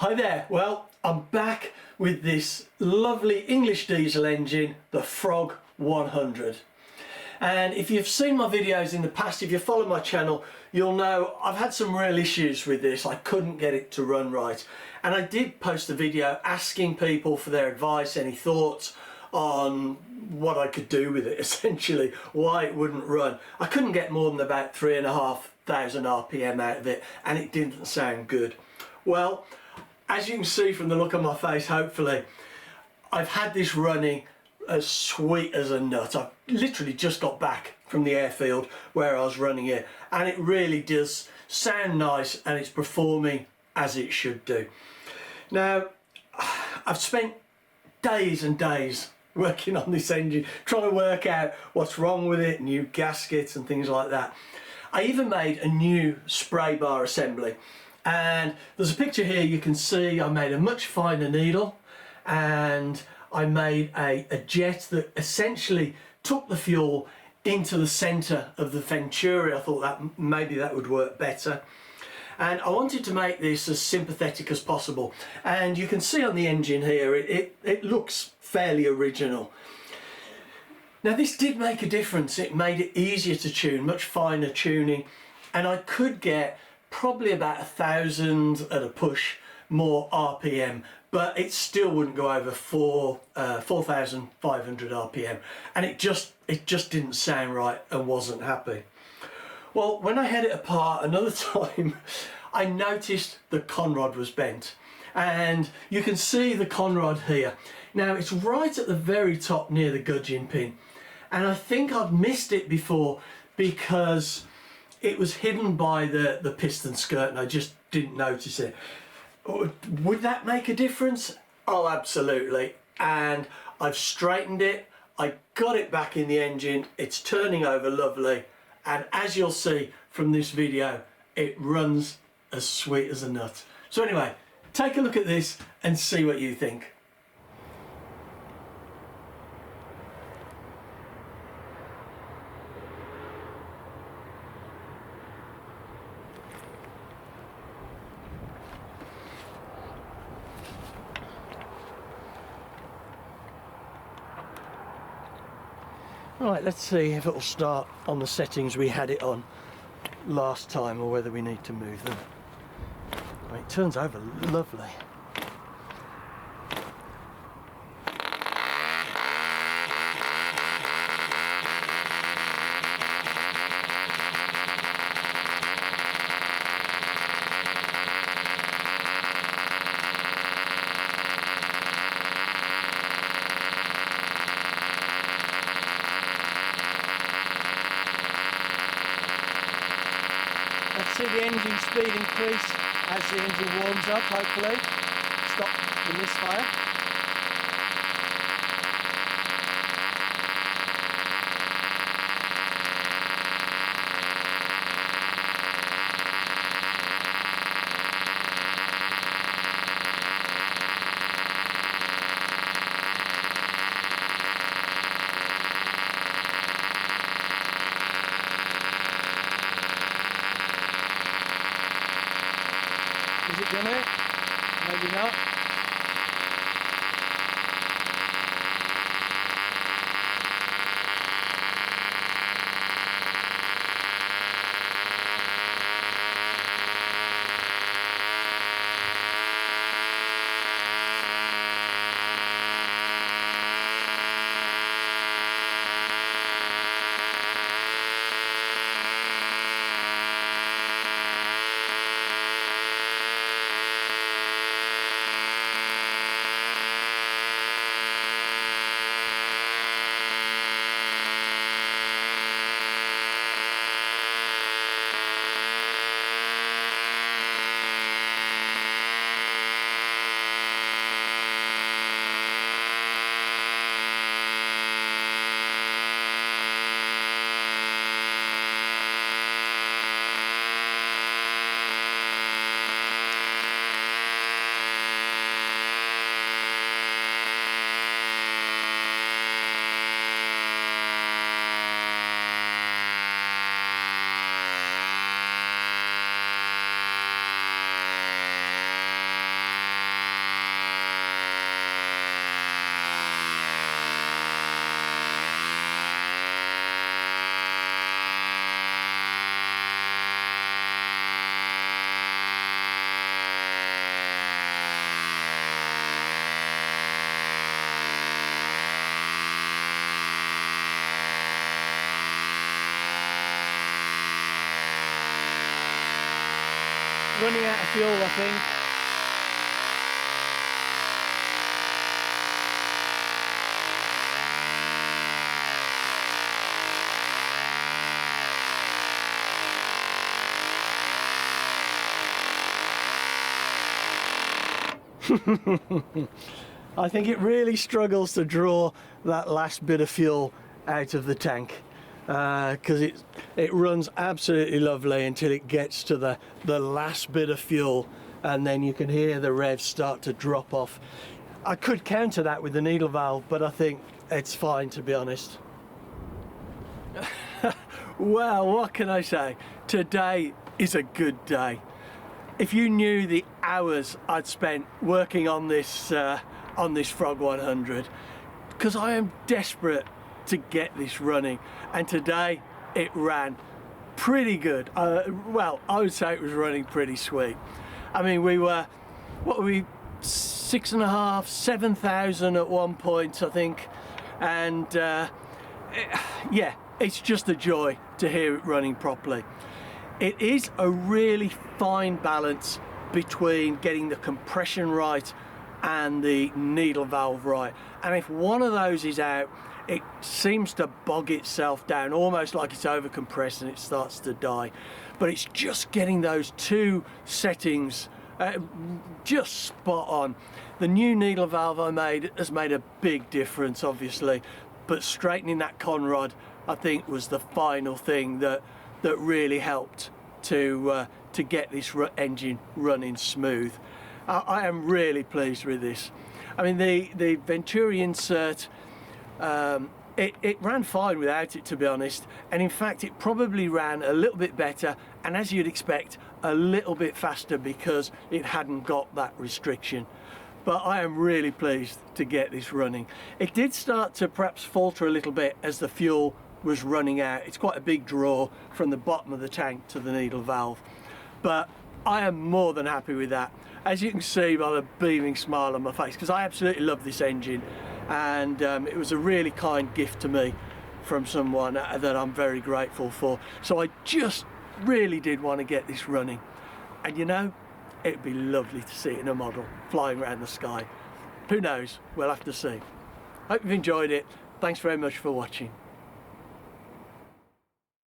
Hi there, well I'm back with this lovely English diesel engine, the Frog 100. And if you've seen my videos in the past, if you follow my channel, you'll know I've had some real issues with this. I couldn't get it to run right. And I did post a video asking people for their advice, any thoughts on what I could do with it, essentially, why it wouldn't run. I couldn't get more than about 3,500 RPM out of it, and it didn't sound good. Well, as you can see from the look on my face, hopefully, I've had this running as sweet as a nut. I've literally just got back from the airfield where I was running it, and it really does sound nice and it's performing as it should do. Now, I've spent days and days working on this engine, trying to work out what's wrong with it, new gaskets and things like that. I even made a new spray bar assembly, and there's a picture here. You can see I made a much finer needle, and I made a jet that essentially took the fuel into the center of the venturi. I thought that maybe that would work better, and I wanted to make this as sympathetic as possible. And you can see on the engine here it looks fairly original. Now, this did make a difference. It made it easier to tune, much finer tuning, and I could get probably about 1,000 at a push more RPM, but it still wouldn't go over 4,500 RPM, and it just didn't sound right and wasn't happy. Well, when I had it apart another time, I noticed the conrod was bent, and you can see the conrod here. Now, it's right at the very top near the gudgeon pin, and I think I'd missed it before because it was hidden by the piston skirt and I just didn't notice it. Would that make a difference? Oh, absolutely. And I've straightened it, I got it back in the engine, it's turning over lovely, and as you'll see from this video, it runs as sweet as a nut. So anyway, take a look at this and see what you think. Right, let's see if it'll start on the settings we had it on last time, or whether we need to move them. It turns over lovely. Let's see the engine speed increase as the engine warms up, hopefully. Stop the misfire. Is it gonna? Maybe not. running out of fuel, I think. I think it really struggles to draw that last bit of fuel out of the tank, because it runs absolutely lovely until it gets to the last bit of fuel, and then you can hear the revs start to drop off. I could counter that with the needle valve, but I think it's fine, to be honest. Well, what can I say? Today is a good day. If you knew the hours I'd spent working on this Frog 100, because I am desperate to get this running, and today it ran pretty good. Well, I would say it was running pretty sweet. I mean, we were, what were we, 6,500, 7,000 at one point, I think, and yeah, it's just a joy to hear it running properly. It is a really fine balance between getting the compression right and the needle valve right, and if one of those is out, it seems to bog itself down, almost like it's over compressed, and it starts to die. But it's just getting those two settings just spot on. The new needle valve I made has made a big difference, obviously, but straightening that conrod, I think, was the final thing that really helped to get this engine running smooth. I am really pleased with this. I mean, the Venturi insert, it ran fine without it, to be honest, and in fact it probably ran a little bit better, and as you'd expect, a little bit faster, because it hadn't got that restriction. But I am really pleased to get this running. It did start to perhaps falter a little bit as the fuel was running out. It's quite a big draw from the bottom of the tank to the needle valve, but I am more than happy with that, as you can see by the beaming smile on my face, because I absolutely love this engine, and it was a really kind gift to me from someone that I'm very grateful for. So I just really did want to get this running, and you know, it'd be lovely to see it in a model flying around the sky. Who knows, we'll have to see. Hope you've enjoyed it. Thanks very much for watching.